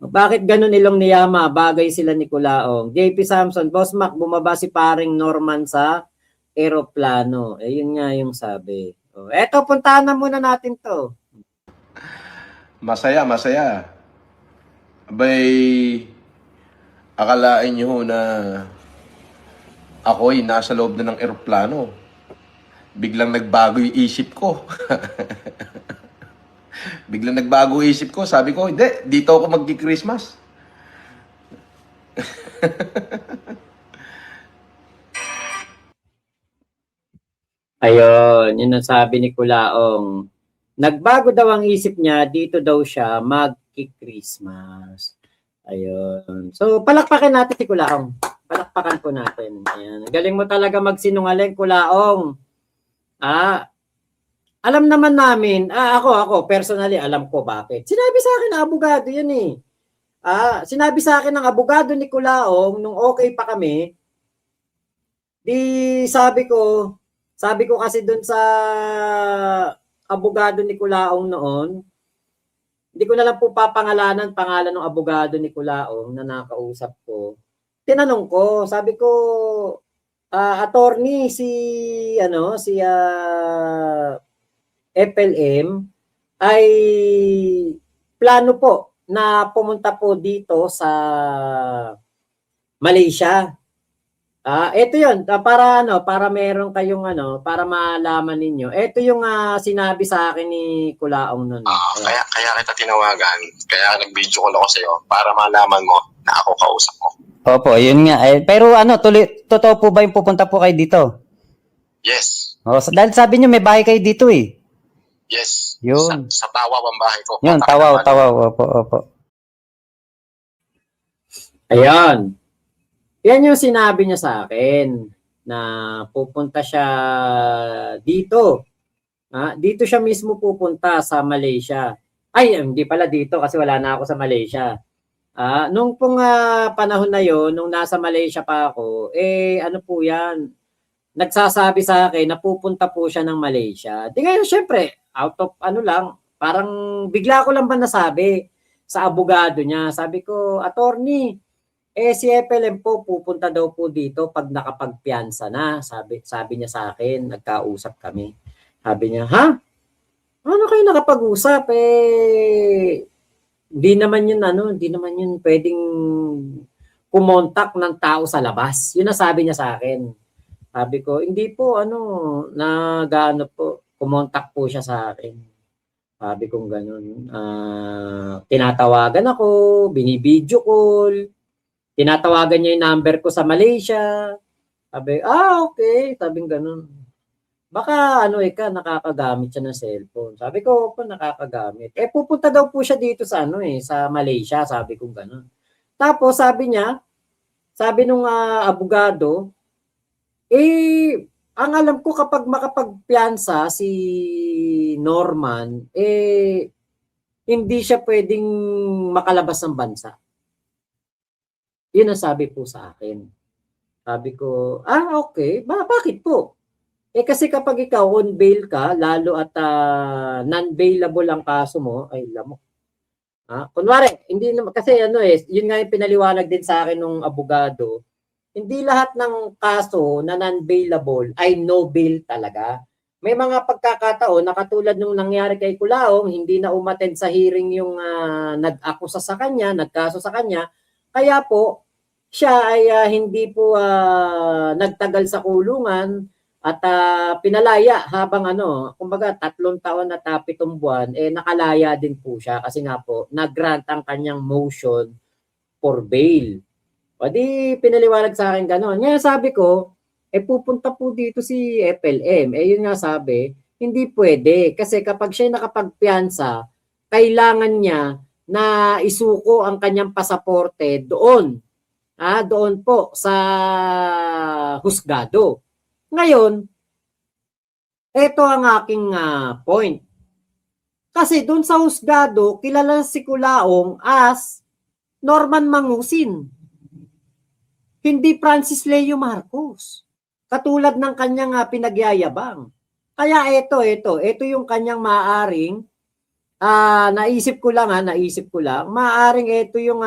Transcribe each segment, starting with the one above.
Bakit ganun Ilong Niyama? Bagay sila ni Culaong. JP Samson, Boss Mac, bumaba si paring Norman sa eroplano. Eh, yun nga yung sabi. Oh, eto, puntahan na muna natin to. Masaya, masaya. Abay, akalain nyo na ako'y nasa loob na ng eroplano. Biglang nagbago yung isip ko. Biglang nagbago yung isip ko. Sabi ko, hindi, dito ako magki-Christmas. Ayun, yun ang sabi ni Culaong. Nagbago daw ang isip niya, dito daw siya magki-Christmas. Ayun. So, palakpakan natin si Culaong. Palakpakan po natin. Ayan. Galing mo talaga magsinungaling, Culaong. Alam naman namin, ako, personally, alam ko bakit. Sinabi sa akin ng abogado yan eh. Sinabi sa akin ng abogado ni Culaong, nung okay pa kami, di sabi ko kasi dun sa abogado ni Culaong noon, hindi ko na lang po pangalan ng abogado ni Culaong na nakausap ko. Tinanong ko, sabi ko, attorney, si FLM ay plano po na pumunta po dito sa Malaysia. Ito 'yon, para meron kayong para malaman ninyo. Ito yung sinabi sa akin ni Culaong noon. Kaya kita tinawagan. Kaya nag-video call ako sa iyo para malaman mo na ako kausap mo. Opo, yun nga. Pero totoo po ba yung pupunta po kayo dito? Yes. Dahil sabi niyo may bahay kayo dito eh. Yes. Yun. Sa Tawaw ang bahay ko. Yun, Tawaw. Opo. Ayan. Yan yung sinabi niya sa akin na pupunta siya dito. Dito siya mismo pupunta sa Malaysia. Ay, hindi pala dito kasi wala na ako sa Malaysia. Nung pong panahon na yon, nung nasa Malaysia pa ako, ano po yan, nagsasabi sa akin na pupunta po siya ng Malaysia. Di ngayon, syempre, out of parang bigla ko lang ba nasabi sa abogado niya. Sabi ko, attorney, si FLM po pupunta daw po dito pag nakapagpiyansa na. Sabi niya sa akin, nagkausap kami. Sabi niya, ha? Ano kayo nakapag-usap? Hindi naman yun pwedeng kumontak ng tao sa labas. Yun ang sabi niya sa akin. Sabi ko, hindi po, kumontak po siya sa akin. Sabi kong ganun. Tinatawagan ako, binibideo call, tinatawagan niya yung number ko sa Malaysia. Sabi, okay. Sabing ganun. Baka nakakagamit siya ng cellphone. Sabi ko, nakakagamit. Pupunta daw po siya dito sa sa Malaysia. Sabi ko ganun. Tapos sabi nung abogado, ang alam ko kapag makapagpiyansa si Norman, hindi siya pwedeng makalabas ng bansa. Yun ang sabi po sa akin. Sabi ko, okay. Bakit po? Kasi kapag ikaw on bail ka, lalo at non-bailable ang kaso mo, ay lamok. Kunwari, hindi naman, kasi yun nga yung pinaliwanag din sa akin ng abogado, hindi lahat ng kaso na non-bailable ay no bail talaga. May mga pagkakataon na katulad nung nangyari kay Culaong, hindi na umattend sa hearing yung nag-akusa sa kanya, nagkaso sa kanya, kaya po, siya ay hindi po nagtagal sa kulungan at pinalaya habang kumbaga 3 taon at 7 buwan, nakalaya din po siya kasi nga po, nag-grant ang kanyang motion for bail. O di pinaliwanag sa akin gano'n. Ngayon sabi ko, pupunta po dito si FLM. Yun nga sabi, hindi pwede. Kasi kapag siya nakapagpiyansa, kailangan niya na isuko ang kanyang pasaporte doon. Doon po sa husgado. Ngayon, ito ang aking point. Kasi doon sa husgado, kilala si Culaong as Norman Mangusin. Hindi Francis Leo Marcos. Katulad ng kanyang pinagyayabang. Kaya ito yung kanyang maaring naisip ko lang, maaring ito yung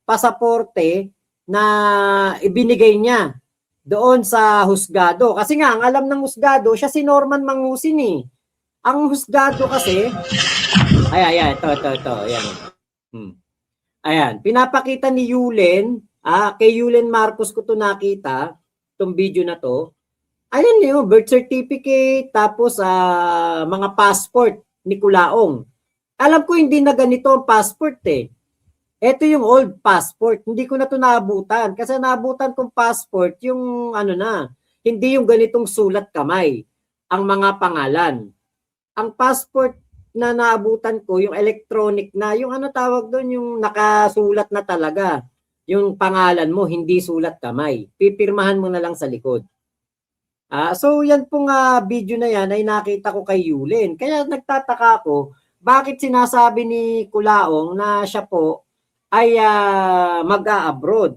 pasaporte na ibinigay niya doon sa husgado. Kasi nga, ang alam ng husgado, siya si Norman Mangusin eh. Ang husgado kasi, ito, ayan. Ayan, pinapakita ni Yulen, kay Yulen Marcos ko to nakita, itong video na to. Ayan yung birth certificate, tapos mga passport ni Culaong. Alam ko hindi na ganito ang passport eh. Ito yung old passport. Hindi ko na ito naabutan. Kasi naabutan kong passport yung hindi yung ganitong sulat kamay ang mga pangalan. Ang passport na naabutan ko, yung electronic na, yung tawag doon, yung nakasulat na talaga. Yung pangalan mo, hindi sulat kamay. Pipirmahan mo na lang sa likod. So yan pong video na yan ay nakita ko kay Yulen. Kaya nagtataka ako, bakit sinasabi ni Culaong na siya po ay mag-a-abroad?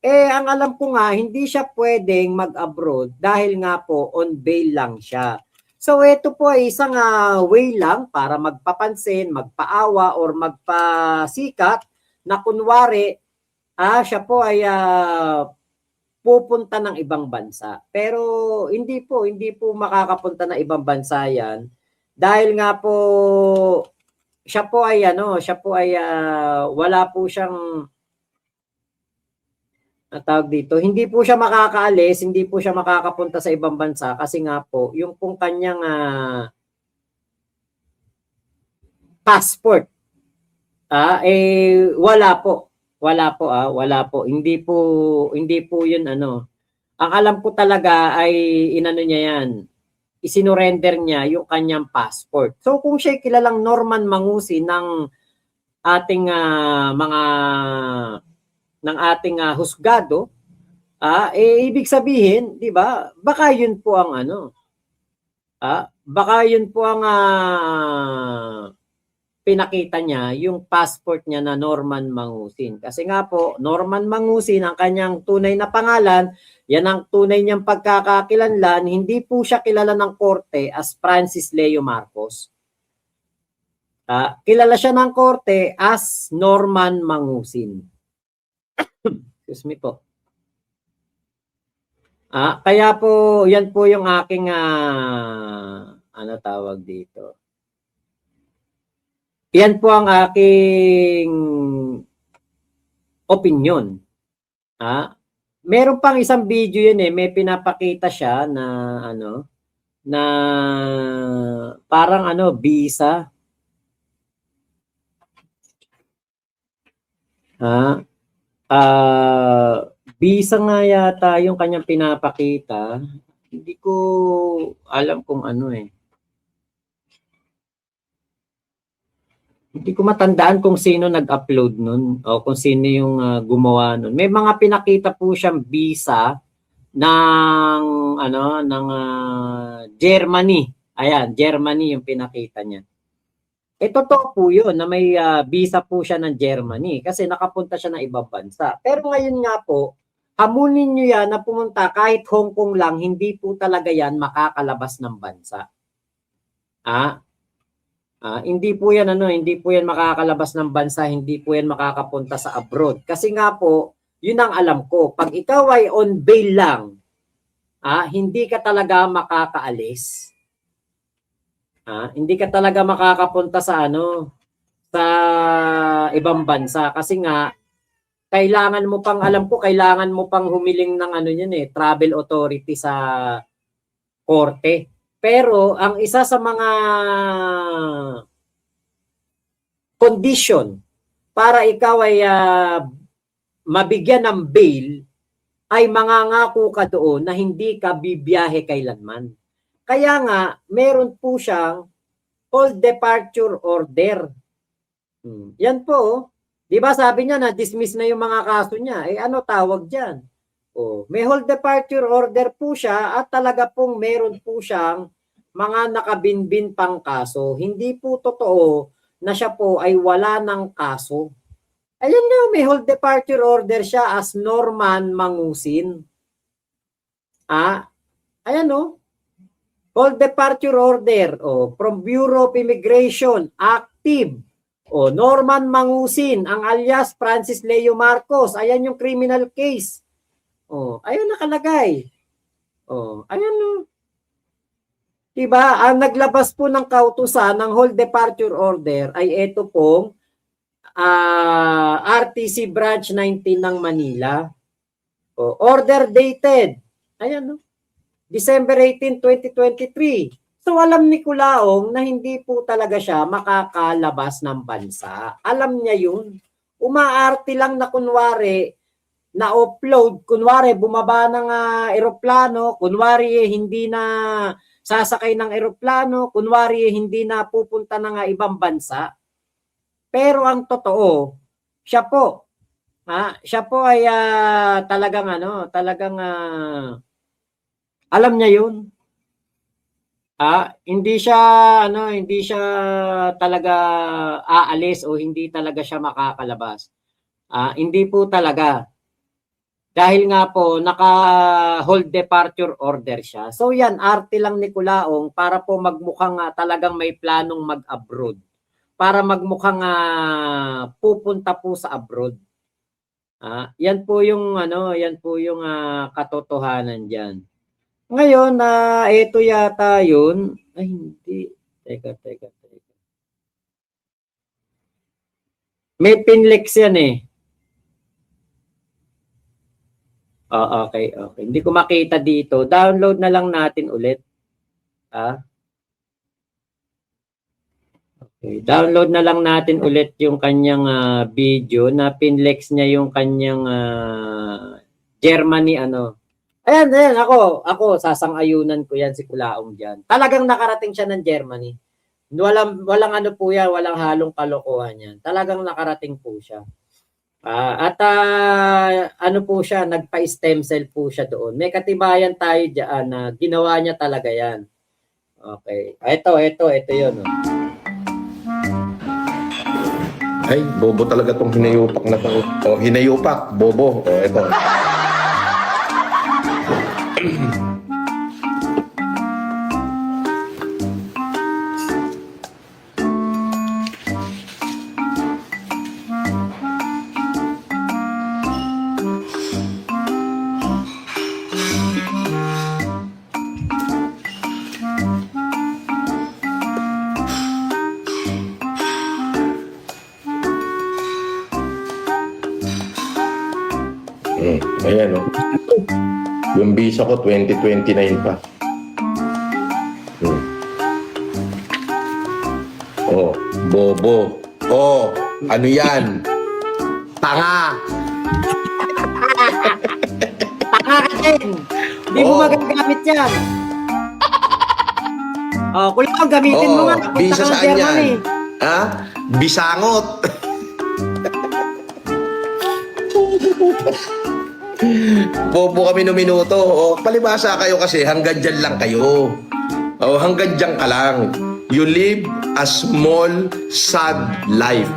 Ang alam ko nga, hindi siya pwedeng mag-abroad dahil nga po on bail lang siya. So ito po ay isang way lang para magpapansin, magpaawa or magpasikat na kunwari siya po ay pupunta ng ibang bansa. Pero hindi po makakapunta ng ibang bansa yan dahil nga po siya po ay wala po siyang tawag dito, hindi po siya makakaalis, hindi po siya makakapunta sa ibang bansa kasi nga po yung pong kanyang passport wala po, hindi po yun ang alam ko talaga ay niya yan, isinurrender niya yung kanyang passport. So kung siya kilalang Norman Mangusin ng ating ating husgado, ibig sabihin, 'di ba? Baka yun po ang pinakita niya yung passport niya na Norman Mangusin. Kasi nga po, Norman Mangusin ang kanyang tunay na pangalan, yan ang tunay niyang pagkakakilanlan, hindi po siya kilala ng korte as Francis Leo Marcos. Kilala siya ng korte as Norman Mangusin. Excuse me po. Kaya po, yan po yung aking tawag dito. Yan po ang aking opinion. Meron pang isang video yun may pinapakita siya na na parang visa. Visa nga yata yung kanyang pinapakita. Hindi ko alam kung Hindi ko matandaan kung sino nag-upload nun o kung sino yung gumawa nun. May mga pinakita po siyang visa ng Germany. Ayan, Germany yung pinakita niya. Totoo po yun na may visa po siya ng Germany kasi nakapunta siya ng ibang bansa. Pero ngayon nga po, hamunin nyo yan na pumunta kahit Hong Kong lang, hindi po talaga yan makakalabas ng bansa. Hindi po yan makakalabas ng bansa, hindi po yan makakapunta sa abroad. Kasi nga po, yun ang alam ko. Pag ikaw ay on bail lang, hindi ka talaga makakaalis. Hindi ka talaga makakapunta sa sa ibang bansa kasi nga kailangan mo pang humiling ng travel authority sa korte. Pero ang isa sa mga condition para ikaw ay mabigyan ng bail ay mangangako ka doon na hindi ka bibiyahe kailanman. Kaya nga, meron po siyang hold departure order. Yan po. Di ba sabi niya na dismiss na yung mga kaso niya? Ano tawag dyan? May hold departure order po siya at talaga pong meron po siyang mga nakabinbin pang kaso. Hindi po totoo na siya po ay wala ng kaso. Ayun nga, may hold departure order siya as Norman Mangusin. Ayan Hold departure order from Bureau of Immigration, active. Norman Mangusin, ang alias Francis Leo Marcos. Ayan yung criminal case. Ayan nakalagay. Ayan. Diba? Ang naglabas po ng kautusan ng hold departure order ay ito pong RTC Branch 19 ng Manila. Order dated. Ayan, December 18, 2023. So alam ni Culaong na hindi po talaga siya makakalabas ng bansa. Alam niya yun. Umaarte lang na kunwari na upload, kunwari bumaba ng eroplano, kunwari hindi na sasakay ng eroplano, kunwari hindi na pupunta ng ibang bansa. Pero ang totoo, siya po ay talagang alam niya 'yun. Hindi siya talaga aalis o hindi talaga siya makakalabas. Hindi po talaga. Dahil nga po naka-hold departure order siya. So yan, arte lang ni Culaong para po magmukhang talagang may planong mag-abroad. Para magmukhang pupunta po sa abroad. Yan po yung katotohanan diyan. Ngayon ito yata 'yun. Ay hindi. Teka. May pinlex yan eh. Okay. Hindi ko makita dito. Download na lang natin ulit. Okay. Download na lang natin ulit yung kanyang video na pinlex niya yung kanyang Germany Ayan, ako sasang-ayunan ko yan si Culaong diyan. Talagang nakarating siya ng Germany. Walang po yan, walang halong kalokohan yan. Talagang nakarating po siya. Po siya, nagpa-stem cell po siya doon. May katibayan tayo diyan na ginawa niya talaga yan. Okay. Ito yun. Ay, bobo talaga tong hinayupak na to. Hinayupak, bobo. Ito. Ayan Yung visa ko 2029 pa. Bobo. Ano yan? Tanga. Tanga ka din. Hindi mo magagamit yan. Culaong gamitin mo nga. Visa saan yan? Bisangot. Bobo kami no minuto. Palibasa kayo kasi hanggang dyan lang kayo. Hanggang dyan ka lang. You live a small, sad life.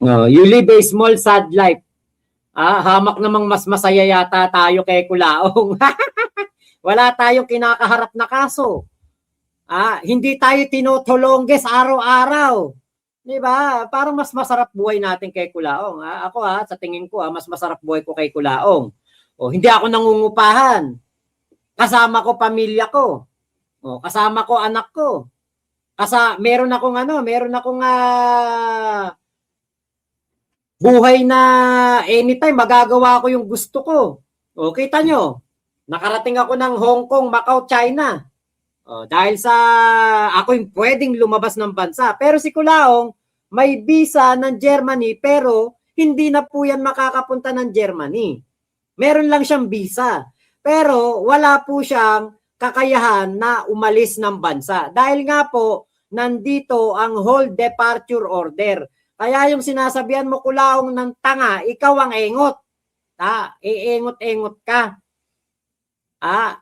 You live a small, sad life. Hamak namang mas masaya yata tayo kay Culaong. Wala tayong kinakaharap na kaso. Hindi tayo tinutulongges araw-araw. Diba? Parang mas masarap buhay natin kay Culaong. Ako sa tingin ko, mas masarap buhay ko kay Culaong. Hindi ako nangungupahan. Kasama ko pamilya ko. Kasama ko anak ko. Meron akong buhay na anytime magagawa ko yung gusto ko. Kita nyo, nakarating ako ng Hong Kong, Macau, China. Dahil sa ako yung pwedeng lumabas ng bansa. Pero si Culaong may visa ng Germany pero hindi na po yan makakapunta ng Germany. Meron lang siyang visa. Pero wala po siyang kakayahan na umalis ng bansa. Dahil nga po, nandito ang hold departure order. Kaya yung sinasabihan mo Culaong ng tanga, ikaw ang engot. Iengot-engot ka.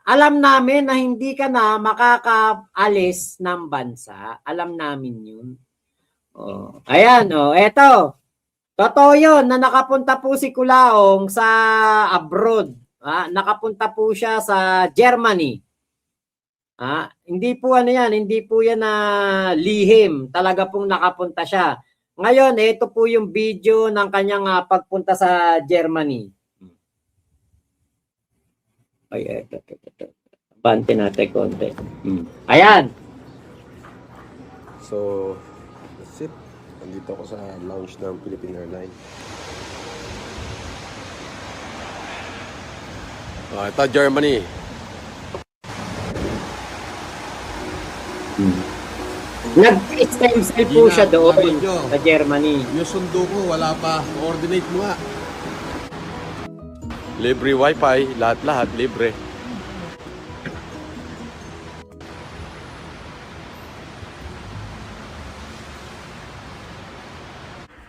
Alam namin na hindi ka na makakaalis ng bansa. Alam namin yun. Ayan, eto. Totoo yun na nakapunta po si Culaong sa abroad. Nakapunta po siya sa Germany. Hindi po ano yan, hindi po yan na lihim. Talaga pong nakapunta siya. Ngayon, ito po yung video ng kanyang pagpunta sa Germany. Ay, ito. Bante natin konti. Ayan. So, that's it. Nandito ako sa lounge ng Philippine Airlines. Ito, Germany. Nag-stem cell po siya doon sa Germany. Yung sundo ko, wala pa. Coordinate mo nga. Libre wifi, lahat-lahat libre.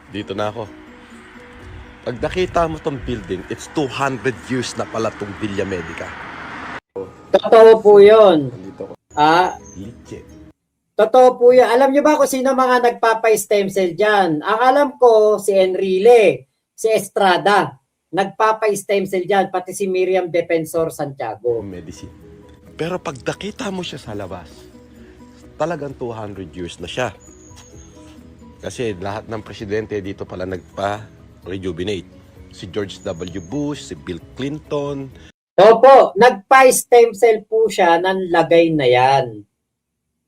Dito na ako. Pag nakita mo tong building, it's 200 years na pala tong Villa Medica. Totoo po yun. Nandito ako. Legit. Totoo po yun. Alam nyo ba kung sino mga nagpapa-stem cell dyan? Ang alam ko, si Enrile, si Estrada. Nagpapa-stem cell dyan, pati si Miriam Defensor Santiago. Medicine. Pero pag nakita mo siya sa labas, talagang 200 years na siya. Kasi lahat ng presidente dito pala nagpa-rejuvenate. Si George W. Bush, si Bill Clinton. Opo, nagpa-stem cell po siya ng lagay na yan.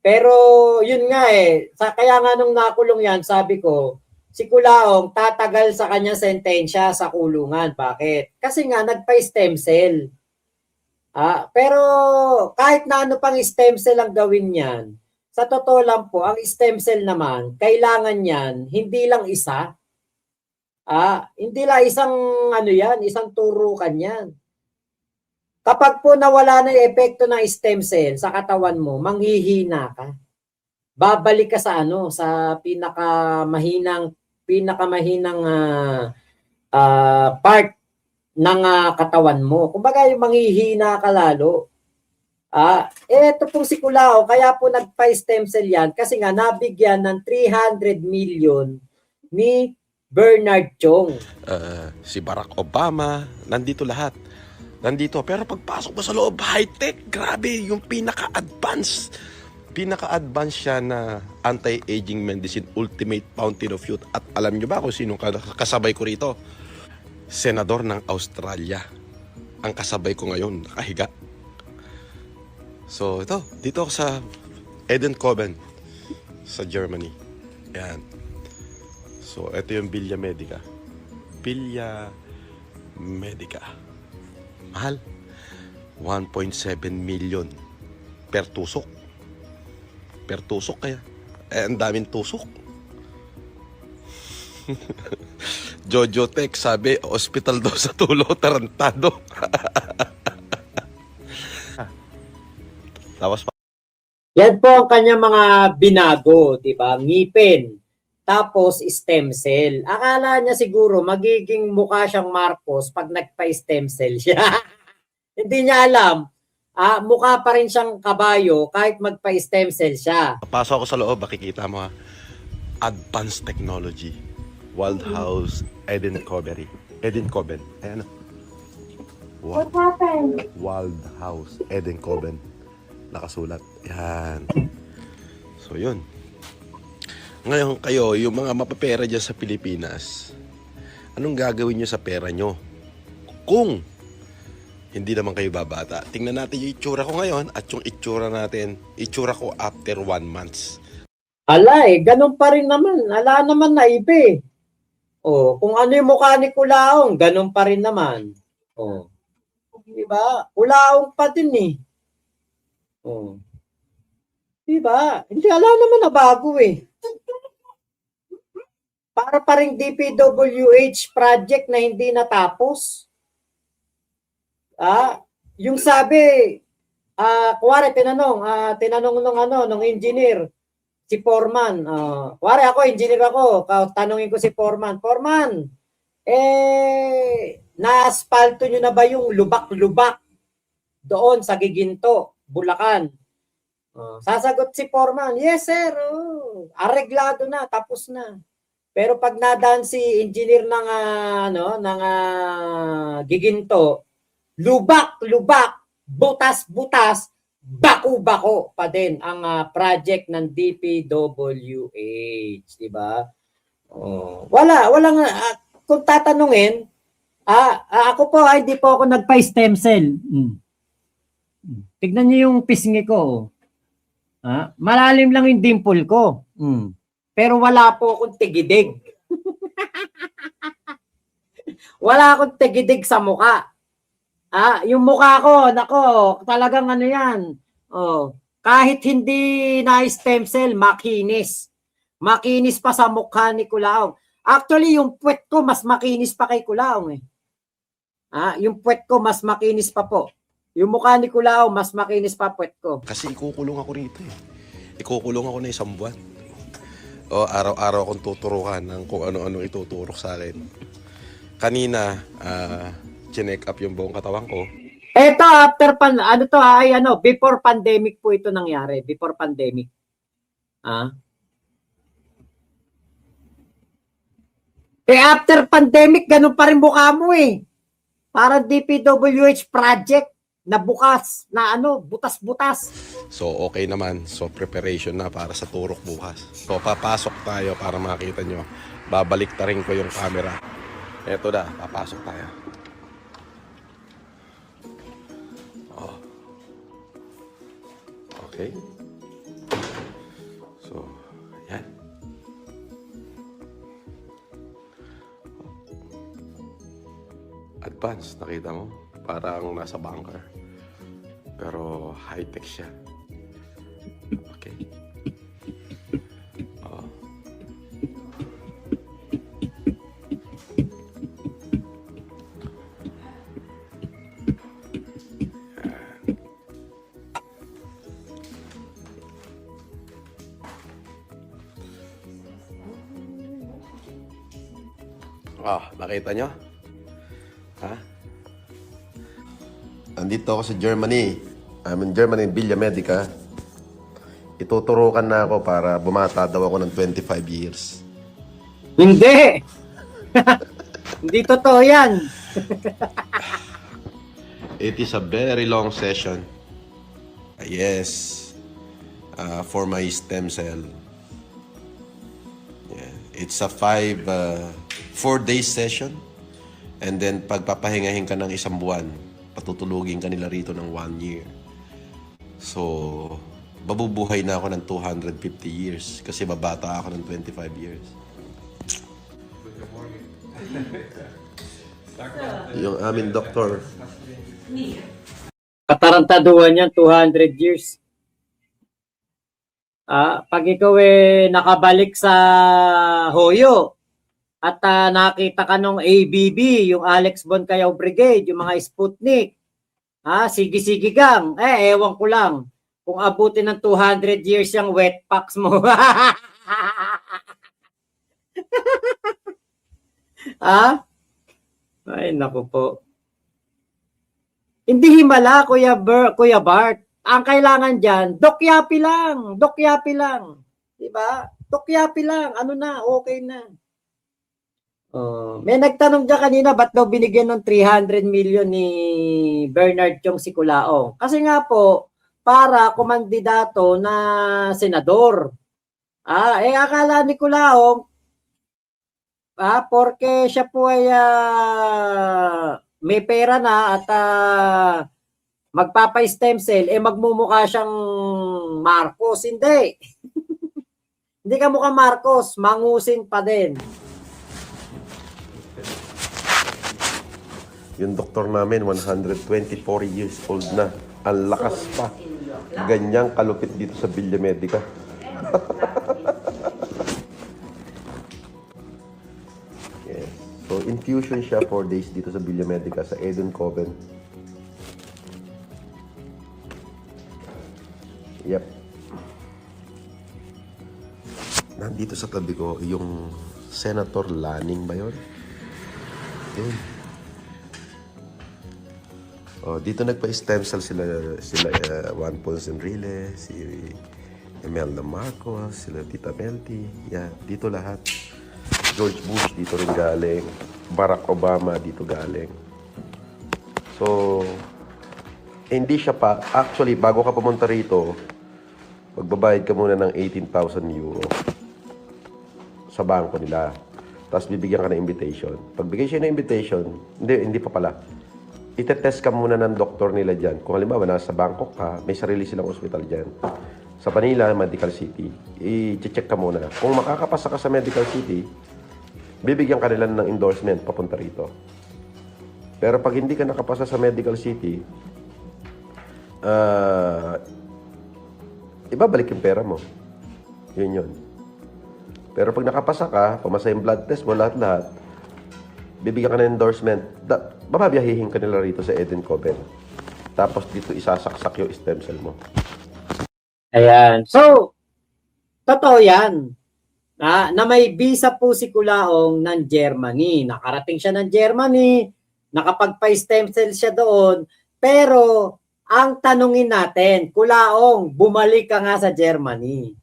Pero yun nga kaya nga nung nakulong yan, sabi ko, si Culaong tatagal sa kanya sentensya sa kulungan. Bakit? Kasi nga nagpa-stem cell. Pero kahit na ano pang stem cell ang gawin niyan, sa totoo lang po, ang stem cell naman, kailangan yan, hindi lang isa. Hindi lang isang isang turukan yan. Kapag po nawala na yung epekto ng stem cell sa katawan mo, manghihina ka. Babalik ka sa sa pinakamahinang part ng katawan mo. Kumbaga yung manghihina ka lalo. Ito pong si Culao, kaya po nagpa-stem cell yan kasi nga nabigyan ng 300 million ni Bernard Chong. Si Barack Obama, nandito lahat. Nandito. Pero pagpasok mo sa loob, high-tech. Grabe, yung pinaka-advanced siya na anti-aging medicine, ultimate fountain of youth. At alam nyo ba kung sinong kasabay ko rito? Senador ng Australia. Ang kasabay ko ngayon, nakahiga. So, dito ako sa Eindhoven, sa Germany. Yan. So, ito yung Villa Medica. Villa Medica. Mahal. 1.7 million per tusok. Per tusok kaya. Ang daming tusok. Jojo Tech sabi, hospital daw sa Tulo, tarantado. Tapos pa. Yan po ang kanyang mga binago, di ba? Ngipin. Tapos stem cell. Akala niya siguro magiging mukha siyang Marcos pag nagpa-stem cell siya. Hindi niya alam. Mukha pa rin siyang kabayo kahit magpa-stem cell siya. Pasok ako sa loob, makikita mo advanced technology. Wild House Eindhoven. Ayan. What happened? Wild House Eindhoven. Nakasulat. Yan. So, yun. Ngayon kayo, yung mga mapapera dyan sa Pilipinas, anong gagawin nyo sa pera nyo? Kung hindi naman kayo babata. Tingnan natin yung itsura ko ngayon at yung itsura ko after 1 month. Ganun pa rin naman. Ala naman na iba kung ano yung mukha ni Culaong, ganun pa rin naman. Diba? Culaong pa din Diba? Hindi, ala naman na bago Para pa ring DPWH project na hindi natapos. Yung sabi, kuwari tinanong nung engineer, si Foreman, kuwari ako, engineer ako, tanungin ko si Foreman, na-aspalto nyo na ba yung lubak-lubak doon sa Giginto, Bulacan? Sasagot si Foreman, yes sir, areglado na, tapos na. Pero pag nadaan si engineer ng Giginto, lubak, butas, bako-bako pa din ang project ng DPWH, di ba? Oh, walang kung tatanungin, ako po hindi po ako nagpa-stem cell. Tignan niyo yung pisngi ko. Malalim lang yung dimple ko. Pero wala po akong tigidig. Wala akong tigidig sa mukha. Yung mukha ko, nako, talagang ano yan. Oh, kahit hindi na stem cell, makinis. Makinis pa sa mukha ni Kulaong. Actually, yung puwet ko mas makinis pa kay Kulaong eh. Yung puwet ko mas makinis pa po. Yung mukha ni Kulaong mas makinis pa puwet ko. Kasi ikukulong ako rito eh. Ikukulong ako na isang buwan. O araw-araw akong tuturukan ng kung ano-ano ituturok sa akin. Kanina, chinek up yung buong katawan ko. Ito before pandemic po ito nangyari, before pandemic. After pandemic, ganun pa rin mukha mo eh. Para DPWH project na bukas, na butas-butas. So okay naman. So preparation na para sa turok bukas. So papasok tayo para makita nyo. Babalik ta rin ko yung camera. Eto na, papasok tayo. Okay. So, yan. Advanced, nakita mo? Parang nasa bunker. Pero high-tech siya. Okay. Nakita nyo? Andito ako sa Germany. I'm in Germany, Villa Medica. Ituturukan na ako para bumata daw ako ng 25 years. Hindi! Hindi totoo yan. It is a very long session. Yes. For my stem cell. Yeah. It's a 4 days session. And then pagpapahingahin ka ng isang buwan, patutulugin ka nila rito ng 1 year. So, babubuhay na ako ng 250 years kasi babata ako ng 25 years. Yung aming doktor, Katarantaduhan yan, 200 years. Pag ikaw nakabalik sa Hoyo at nakita ka nung ABB, yung Alex Boncayaw Brigade, yung mga Sputnik, sige-sige gang, ewan ko lang kung abutin ng 200 years yung wet packs mo. Ay, naku po. Hindi himala, Kuya Bart. Ang kailangan dyan, dokyapi lang. Diba? Dokyapi lang. Ano na, okay na. May nagtanong dyan kanina, ba't daw binigyan ng 300 million ni Bernard Chong si Kulaong? Kasi nga po, para kumandidato na senador. Akala ni Kulaong, porque siya po ay may pera na at magpapa-stem cell, magmumukha siyang Marcos. Hindi. Hindi ka mukha Marcos, mangusin pa din. yung doktor namin, 124 years old na. Ang lakas pa. Ganyang kalupit dito sa Villa Medica. Yes. So, infusion siya 4 days dito sa Villa Medica, sa Eden Coven. Yep. Nandito sa tabi ko, yung Senator Laning ba yun? Yun. Oh, dito nagpa-stem cell sila Juan Ponce Enrile, si Imelda Marcos, sila Tita Melty. Yeah, dito lahat. George Bush dito rin galing. Barack Obama dito galing. So, hindi siya pa, actually, bago ka pumunta rito, magbabayad ka muna ng 18,000 euro sa bangko nila. Tapos bibigyan ka ng invitation. Pagbigay siya ng invitation, hindi pa pala. Itetest ka muna ng doktor nila dyan. Kung halimbawa, nasa Bangkok ka, may sarili silang hospital dyan. Sa Manila, Medical City, i-check ka muna. Kung makakapasa ka sa Medical City, bibigyan ka nila ng endorsement papunta rito. Pero pag hindi ka nakapasa sa Medical City, ibabalik yung pera mo. Yun. Pero pag nakapasa ka, pumasa yung blood test mo, lahat-lahat, bibigyan ka ng endorsement, bababiyahihin ka nila rito sa Eden Coven. Tapos dito isasaksak yung stem cell mo. Ayan. So, totoo yan. Na may visa po si Kulaong ng Germany. Nakarating siya ng Germany, nakapagpa-stem cell siya doon, pero ang tanungin natin, Kulaong, bumalik ka nga sa Germany.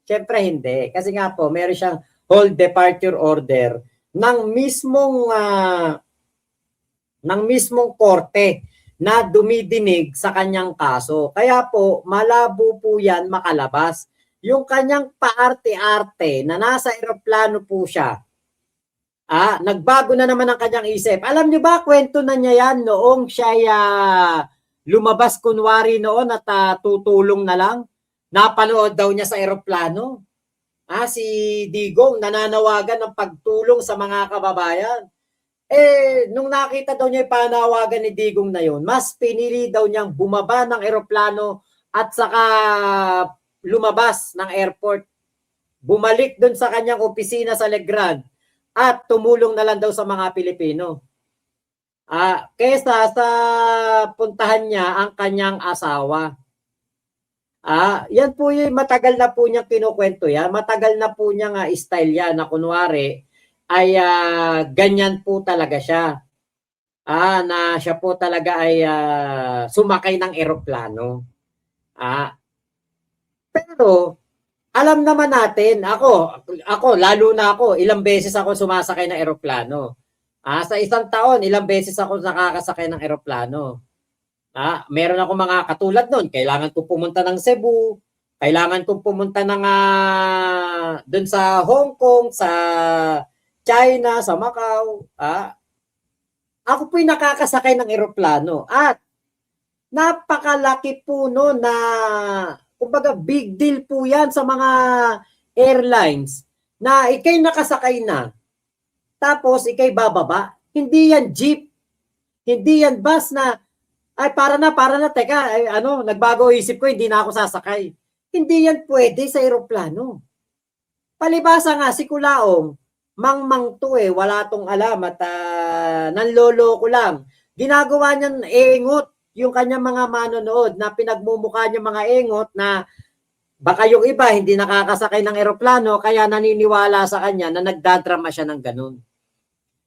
Siyempre hindi. Kasi nga po, meron siyang whole departure order ng mismong korte na dumidinig sa kanyang kaso. Kaya po, malabo po yan makalabas. Yung kanyang paarte-arte na nasa eroplano po siya, nagbago na naman ang kanyang isip. Alam niyo ba, kwento na niya yan noong siya lumabas kunwari noon at tutulong na lang. Napanood daw niya sa eroplano. Si Digong nananawagan ng pagtulong sa mga kababayan. Nung nakita daw niya yung panawagan ni Digong na yun, mas pinili daw niyang bumaba ng eroplano at saka lumabas ng airport. Bumalik dun sa kanyang opisina sa Legrand at tumulong na lang daw sa mga Pilipino. Kesa sa puntahan niya ang kanyang asawa. Yan po yung matagal na po niyang kinukwento yan. Matagal na po niyang style yan na kunwari ay ganyan po talaga siya. Na siya po talaga ay sumakay ng eroplano. Pero alam naman natin, ako lalo na ako, ilang beses ako sumasakay ng eroplano. Sa isang taon, ilang beses ako nakakasakay ng eroplano. Meron ako mga katulad nun, kailangan ko pumunta ng Cebu, kailangan ko pumunta ng doon sa Hong Kong, sa China, sa Macau. Ako po'y nakakasakay ng eroplano at napakalaki po no na kumbaga big deal po yan sa mga airlines na ikay nakasakay na tapos ikay bababa. Hindi yan jeep, hindi yan bus na ay para na, teka, nagbago isip ko, hindi na ako sasakay. Hindi yan pwede sa eroplano. Palibasa nga, si Kulaong, mang to wala tong alam at nanlolo ko lang. Ginagawa niyan engot yung kanyang mga manonood na pinagmumukha niya mga engot na baka yung iba hindi nakakasakay ng eroplano kaya naniniwala sa kanya na nagdadrama siya ng ganun.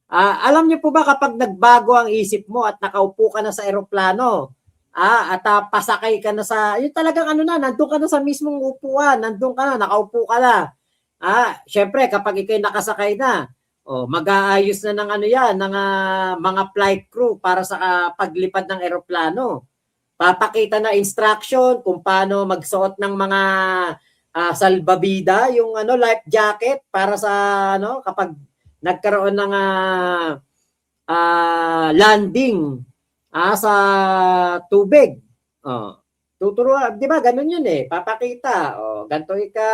Alam niyo po ba kapag nagbago ang isip mo at nakaupo ka na sa eroplano, at pasakay ka na sa, yun talagang nandun ka na sa mismong upuan, nandun ka na, nakaupo ka na. Syempre kapag ikay nakasakay na, mag-aayos na ng ng mga flight crew para sa paglipad ng eroplano. Papakita na instruction kung paano magsuot ng mga salbabida, yung life jacket para sa kapag nagkaroon ng landing sa tubig. Tuturuan, 'di ba? Ganun 'yun papakita. Ganto ika.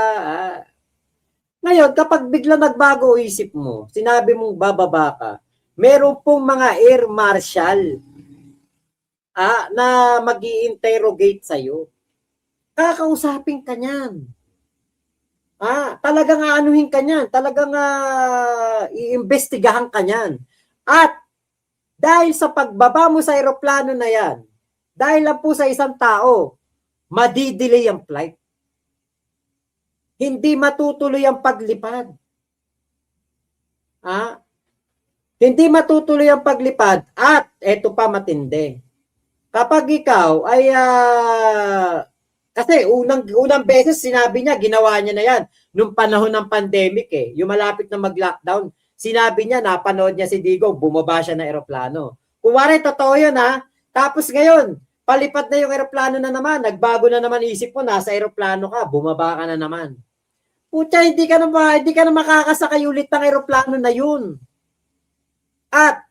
Ngayon, kapag bigla nagbago isip mo, sinabi mong bababa ka, meron pong mga air marshal na mag-i-interrogate sa'yo. Kakausapin ka niyan. Talagang aanuhin ka niyan. Talagang iimbestigahan ka niyan. At dahil sa pagbaba mo sa eroplano na yan, dahil lang po sa isang tao, madidelay ang flight. Hindi matutuloy ang paglipad. Hindi matutuloy ang paglipad at eto pa matindi. Kapag ikaw ay kasi unang beses sinabi niya, ginawa niya na yan nung panahon ng pandemic yung malapit na mag-lockdown. Sinabi niya, napanood niya si Digong, bumaba siya ng eroplano. Kuwari, totoo yun ha. Tapos ngayon, palipad na yung eroplano na naman. Nagbago na naman isip mo, nasa eroplano ka, bumaba ka na naman. Putya, hindi ka na makakasakay ulit ng eroplano na yun. At,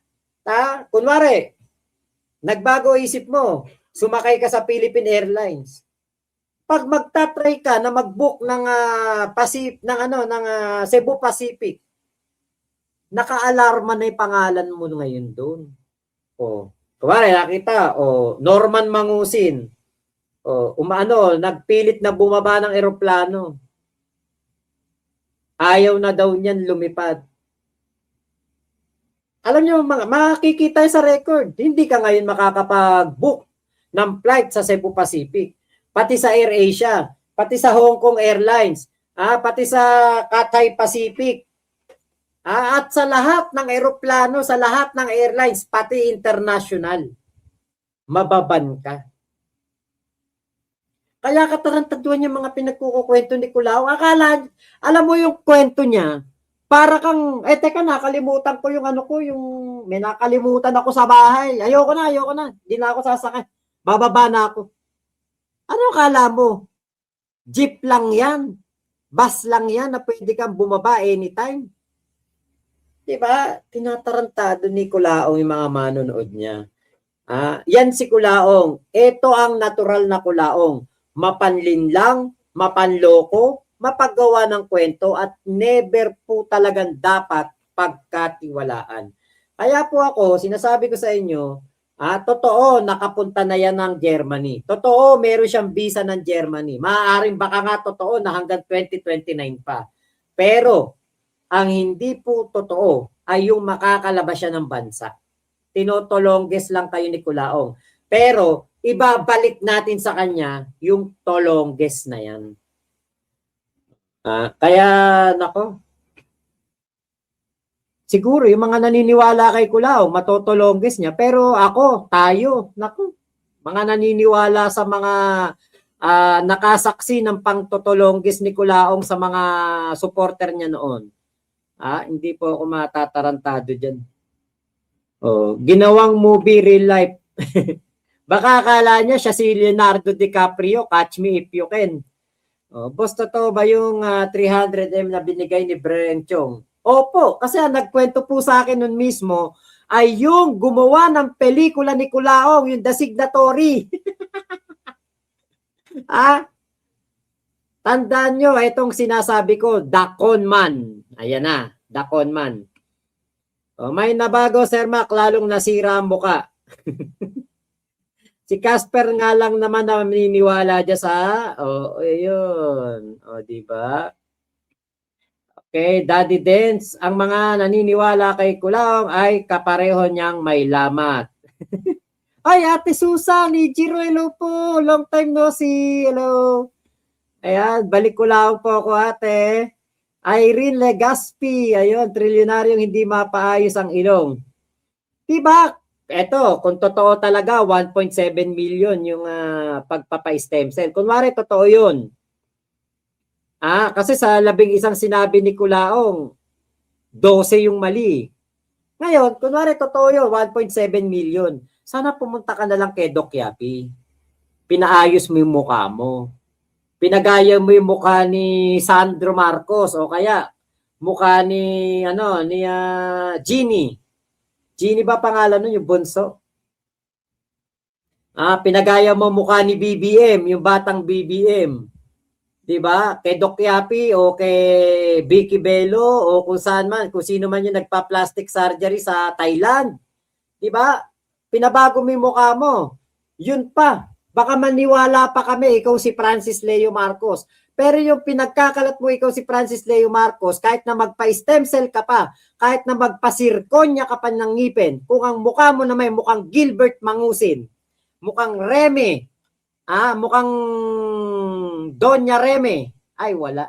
kunwari, nagbago isip mo, sumakay ka sa Philippine Airlines. Pag magta-try ka na mag-book ng Cebu Pacific, naka-alarma na 'yung pangalan mo ngayon doon. O, kumare nakita, Norman Mangusin. Nagpilit na bumaba ng eroplano. Ayaw na daw niyan lumipad. Alam niyo, makikita sa record, hindi ka ngayon makakapag-book ng flight sa Cebu Pacific, pati sa AirAsia, pati sa Hong Kong Airlines, pati sa Cathay Pacific, at sa lahat ng eroplano, sa lahat ng airlines, pati international, mababan ka. Kaya katarantaduan yung mga pinagkukukwento ni Kulao. Akala, alam mo yung kwento niya, para kang, teka, nakalimutan ko yung may nakalimutan ako sa bahay. Ayoko na. Hindi na ako sasakay. Bababa na ako. Ano akala mo? Jeep lang yan. Bus lang yan na pwede kang bumaba anytime. Diba? Tinatarantado ni Kulaong yung mga manonood niya. Yan si Kulaong. Ito ang natural na Kulaong. Mapanlinlang, mapanloko, mapaggawa ng kwento at never po talagang dapat pagkatiwalaan. Kaya po ako, sinasabi ko sa inyo, totoo, nakapunta na yan ng Germany. Totoo, meron siyang visa ng Germany. Maaaring baka nga totoo na hanggang 2029 pa. Pero, ang hindi po totoo ay yung makakalabas siya ng bansa. Tinotolongges lang kayo ni Kulaong. Pero, ibabalik natin sa kanya yung tolongges na yan. Kaya, nako, siguro yung mga naniniwala kay Kulaong, matotolongges niya. Pero tayo, nako, mga naniniwala sa mga nakasaksi ng pangtotolongges ni Kulaong sa mga supporter niya noon. Hindi po ako matatarantado dyan. Ginawang movie real life. Baka akala niya siya si Leonardo DiCaprio, Catch Me If You Can. Boss, totoo ba yung 300M na binigay ni Brian Chong? Opo, kasi nagkwento po sa akin nun mismo ay yung gumawa ng pelikula ni Kulaong, yung The Signatory. Tandaan nyo, itong sinasabi ko, The Conman. Ayan na, The Conman. May nabago, Sir Mac, lalong nasira ang muka. Si Casper nga lang naman na maniniwala dyan sa, ayun. Diba? Okay, Daddy Dance, ang mga naniniwala kay Kulaong ay kapareho niyang may lamat. Ay, Ate Susan, ni Jiro, hello po. Long time no see. Hello. Ayan, balik Kulaong po ako, ate. Irene Legaspi, ayun, trilyonaryong hindi mapaayos ang ilong. Diba? Eto, kung totoo talaga, 1.7 million yung pagpapa-stem cell. Kunwari, totoo yun. Kasi sa 11 sinabi ni Kulaong, 12 yung mali. Ngayon, kunwari, totoo yun, 1.7 million. Sana pumunta ka na lang kay Doc Yapi. Pinaayos mo yung mukha mo. Pinagaya mo yung mukha ni Sandro Marcos o kaya mukha ni Jeannie. Jeannie ba pangalan nun, yung bunso? Pinagaya mo mukha ni BBM, yung batang BBM. 'Di ba? Kay Doc Yapi o kay Vicky Bello o kung saan man, kung sino man yung nagpa-plastic surgery sa Thailand. 'Di ba? Pinabago mo yung mukha mo. Yun pa. Baka maniwala pa kami, ikaw si Francis Leo Marcos. Pero yung pinagkakalat mo, ikaw si Francis Leo Marcos, kahit na magpa-stem cell ka pa, kahit na magpa-sirkonya ka pa ng ngipin, kung ang mukha mo naman mukhang Gilbert Mangusin, mukhang Reme, mukhang Doña Reme, ay wala.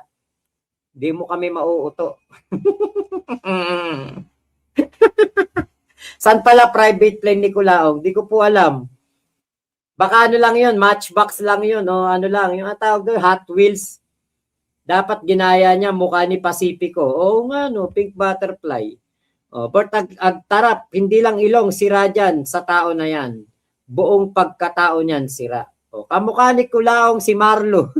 Di mo kami mauuto. Saan pala private plane ni Kulaong? Di ko po alam. Baka lang yun, matchbox lang yun, o yung tawag doon, Hot Wheels. Dapat ginaya niya mukha ni Pacifico. Oo nga, no, pink butterfly. Bert Agtarap, hindi lang ilong sira dyan sa tao na yan. Buong pagkatao niyan sira. Kamukha ni Kulaong si Marlo.